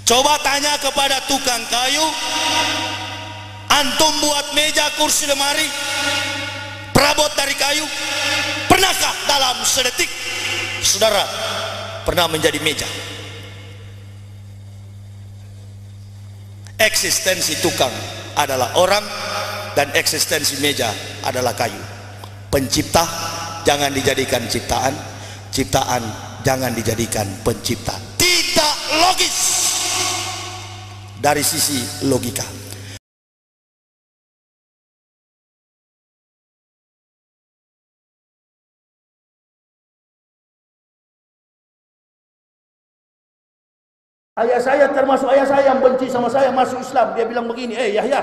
Coba tanya kepada tukang kayu, antum buat meja, kursi, lemari, perabot dari kayu, pernahkah dalam sedetik saudara pernah menjadi meja? Eksistensi tukang adalah orang dan eksistensi meja adalah kayu. Pencipta jangan dijadikan ciptaan, ciptaan jangan dijadikan pencipta. Tidak logis dari sisi logika. Ayah saya termasuk ayah saya yang benci sama saya masuk Islam. Dia bilang begini, Yahya,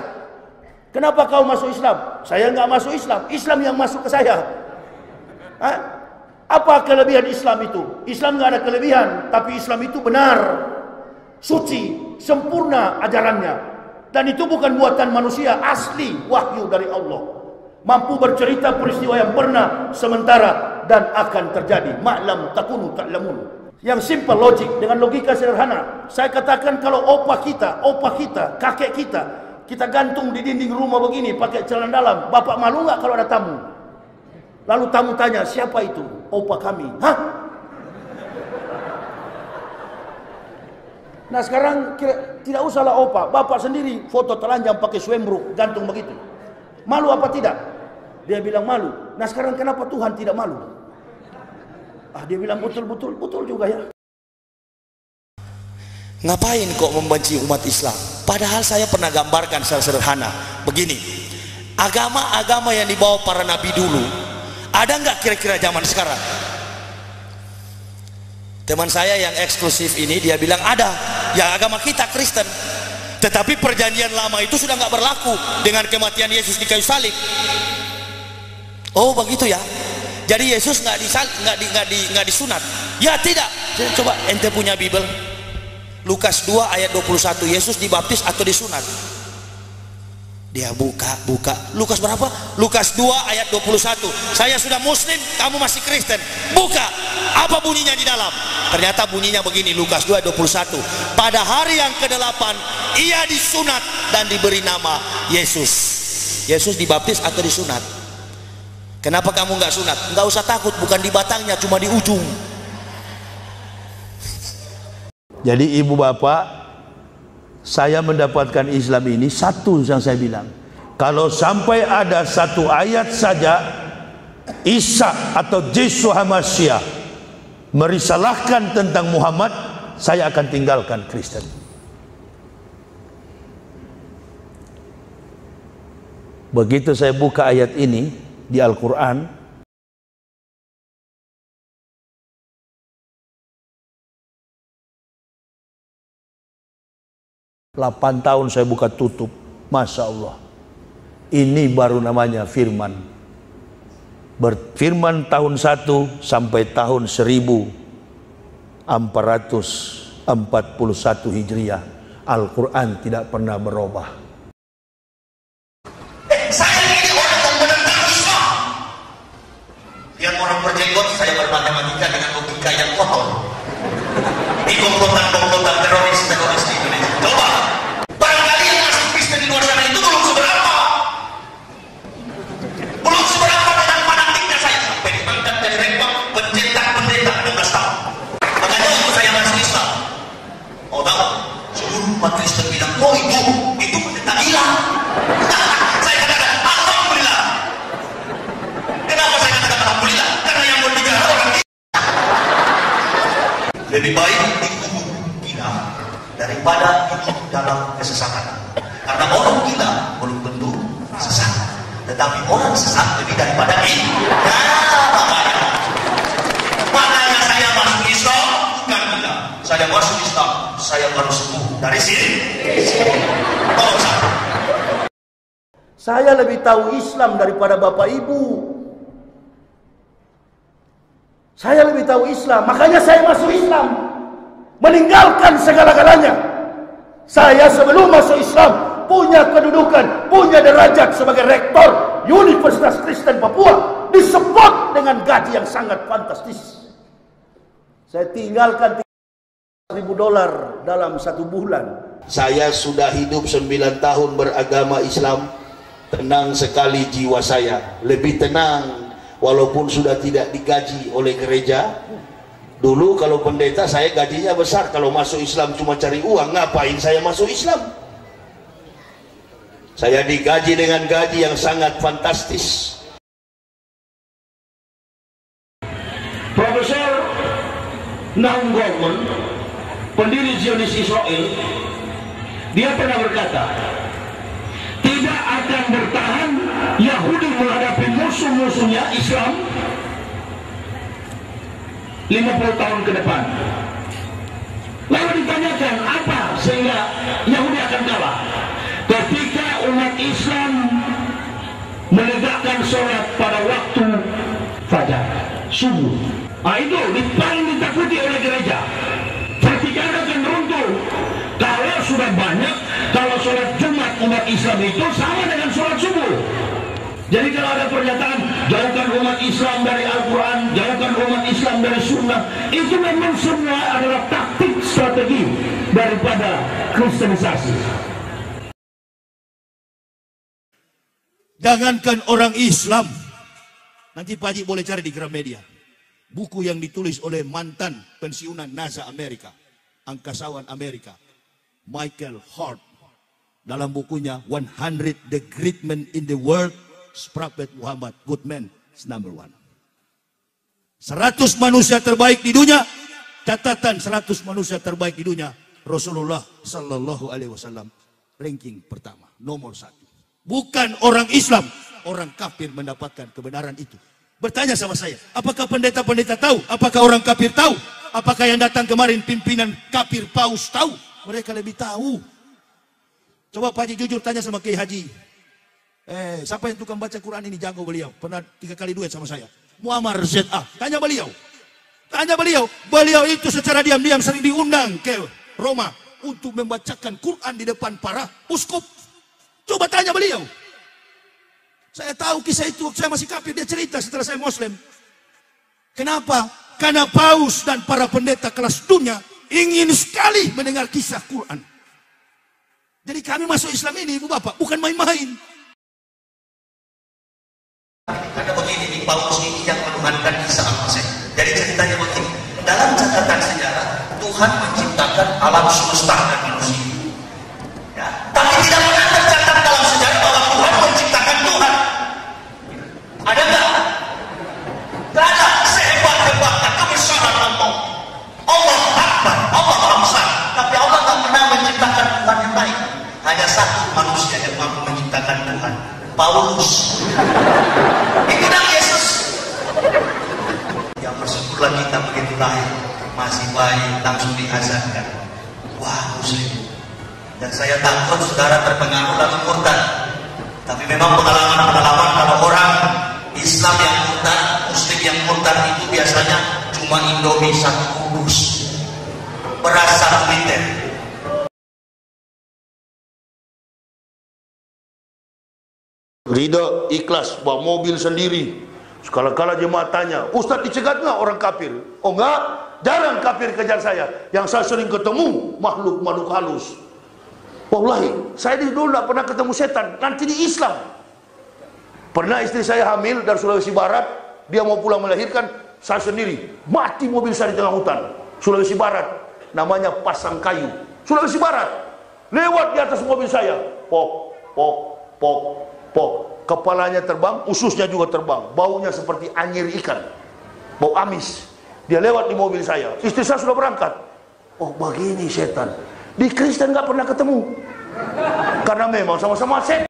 kenapa kau masuk Islam? Saya enggak masuk Islam, Islam yang masuk ke saya. Hah? Apa kelebihan Islam itu? Islam enggak ada kelebihan, tapi Islam itu benar, suci, sempurna ajarannya. Dan itu bukan buatan manusia, asli wahyu dari Allah. Mampu bercerita peristiwa yang pernah, sementara, dan akan terjadi. Ma'lam takunu ta'lamun. Yang simple logik, dengan logika sederhana. Saya katakan kalau opa kita, kakek kita gantung di dinding rumah begini pakai celana dalam, bapak malu nggak kalau ada tamu? Lalu tamu tanya, siapa itu? Opa kami. Hah? Nah sekarang tidak usahlah opa, bapak sendiri foto telanjang pakai swembrook gantung begitu. Malu apa tidak? Dia bilang malu. Nah sekarang kenapa Tuhan tidak malu? Dia bilang betul juga ya. Ngapain kok membenci umat Islam? Padahal saya pernah gambarkan secara sederhana begini, agama-agama yang dibawa para nabi dulu ada nggak kira-kira zaman sekarang? Teman saya yang eksklusif ini dia bilang ada, ya agama kita Kristen, tetapi perjanjian lama itu sudah nggak berlaku dengan kematian Yesus di kayu salib. Oh begitu ya. Jadi Yesus nggak disunat? Ya tidak. Coba ente punya Bible, Lukas 2 ayat 21, Yesus dibaptis atau disunat? Dia buka. Lukas berapa? Lukas 2 ayat 21. Saya sudah muslim, kamu masih Kristen. Buka. Apa bunyinya di dalam? Ternyata bunyinya begini, Lukas 2 ayat 21. Pada hari yang ke-8 ia disunat dan diberi nama Yesus. Yesus dibaptis atau disunat? Kenapa kamu nggak sunat? Nggak usah takut, bukan di batangnya, cuma di ujung. Jadi ibu bapak, saya mendapatkan Islam ini satu yang saya bilang, kalau sampai ada satu ayat saja Isa atau Yesus Hamasya merisalahkan tentang Muhammad, saya akan tinggalkan Kristen. Begitu saya buka ayat ini di Al-Quran, 8 tahun saya buka tutup, Masya Allah, ini baru namanya firman. Berfirman tahun 1 sampai tahun 1441 Hijriah, Al-Quran tidak pernah berubah. Lihat orang berjenggot, saya bermatematika dengan logika yang kotor. Di komplotan teroris di Indonesia. Coba, barangkali yang masuk Kristen di luar sana itu belum seberapa dengan fanatiknya saya. Sampai diangkat dari rektor, pencetak pendeta 16 tahun. Makanya waktu saya masuk Islam, mau tahu? Seluruh umat Kristen bilang, oh itu pendeta gila. Saya katakan, alhamdulillah. Kenapa saya katakan alhamdulillah? Karena yang berbicara orang gila. Lebih baik dikubur gila daripada hidup dalam kesesatan. Karena orang gila belum tentu sesat, tetapi orang sesat lebih daripada gila. Makanya saya masuk Islam bukan gila. Saya masuk Islam, saya baru sembuh dari sini. Tolong saya. Saya lebih tahu Islam daripada bapak ibu. Saya lebih tahu Islam, makanya saya masuk Islam, meninggalkan segala-galanya. Saya sebelum masuk Islam punya kedudukan, punya derajat sebagai rektor Universitas Kristen Papua, disebut dengan gaji yang sangat fantastis. Saya tinggalkan $1.000 dalam 1 bulan. Saya sudah hidup 9 tahun beragama Islam. Tenang sekali jiwa saya. Lebih tenang walaupun sudah tidak digaji oleh gereja. Dulu kalau pendeta saya gajinya besar. Kalau masuk Islam cuma cari uang, ngapain saya masuk Islam? Saya digaji dengan gaji yang sangat fantastis. Profesor Naum Gorman, pendiri Zionis Israel, dia pernah berkata, tidak akan bertahan Yahudi menghadapi musuh-musuhnya Islam 50 tahun ke depan. Lalu ditanyakan apa sehingga Yahudi akan kalah? Ketika umat Islam menegakkan sholat pada waktu fajar, subuh. Itu paling ditakuti oleh gereja. Vatikan akan runtuh kalau sudah banyak. Kalau sholat Jumat umat Islam itu sama dengan sholat subuh. Jadi kalau ada pernyataan jauhkan umat Islam dari Al-Quran, jauhkan umat Islam dari Sunnah, itu memang semua adalah taktik strategi daripada kristenisasi. Jangankan orang Islam, nanti Pak Haji boleh cari di Gramedia, buku yang ditulis oleh mantan pensiunan NASA Amerika, angkasawan Amerika, Michael Hart, dalam bukunya 100 the Great Men in the World, Prophet Muhammad, good man is number 1. 100 manusia terbaik di dunia, catatan 100 manusia terbaik di dunia, Rasulullah Sallallahu Alaihi Wasallam ranking pertama, nomor 1. Bukan orang Islam, orang kafir mendapatkan kebenaran itu. Bertanya sama saya, apakah pendeta-pendeta tahu? Apakah orang kafir tahu? Apakah yang datang kemarin pimpinan kafir paus tahu? Mereka lebih tahu. Coba Pak Haji jujur tanya sama Kiai Haji. Siapa yang tukang baca Quran ini, jago beliau. Pernah 3 kali duet sama saya. Muammar ZA. Tanya beliau. Tanya beliau. Beliau itu secara diam-diam sering diundang ke Roma untuk membacakan Quran di depan para uskup. Coba tanya beliau. Saya tahu kisah itu, saya masih kafir, dia cerita setelah saya Muslim. Kenapa? Karena paus dan para pendeta kelas dunia ingin sekali mendengar kisah Quran. Jadi kami masuk Islam ini, Ibu Bapak, bukan main-main. Karena begini, di paus ini yang menuhankan Isa Al-Masih. Jadi ceritanya begini, dalam catatan sejarah, Tuhan menciptakan alam semesta dan manusia. Ya, tapi tidak pernah tercatat dalam sejarah bahwa Tuhan menciptakan Tuhan. Ada nggak? Nggak ada. Sehebat-hebatnya kebesaran Allah. Allah Akbar, Allah Besar. Tapi Allah tak pernah menciptakan Tuhan yang baik. Hanya satu manusia yang mampu menciptakan Tuhan, Paulus. Itu dah Yesus. Yang bersyukurlah kita begitu lahir masih baik, langsung diazankan. Wah, Muslim. Dan saya takut saudara terpengaruh lalu murtad. Tapi memang pengalaman-pengalaman kalau orang Islam yang murtad, Muslim yang murtad itu biasanya cuma Indomie 1 bungkus, beras 1 liter. Ridho, ikhlas, bawa mobil sendiri. Sekala-kala jemaat tanya, Ustadz dicegat nggak orang kafir? Oh enggak, jarang kafir kejar saya. Yang saya sering ketemu makhluk-makhluk halus. Wallahi, saya dulu tidak pernah ketemu setan. Nanti di Islam. Pernah istri saya hamil dari Sulawesi Barat, dia mau pulang melahirkan, saya sendiri mati mobil saya di tengah hutan Sulawesi Barat, namanya Pasangkayu, Sulawesi Barat. Lewat di atas mobil saya, pok, pok, pok, pok. Kepalanya terbang, ususnya juga terbang, baunya seperti anyir ikan, bau amis. Dia lewat di mobil saya, istri saya sudah berangkat. Oh begini setan. Di Kristen nggak pernah ketemu, karena memang sama-sama setan.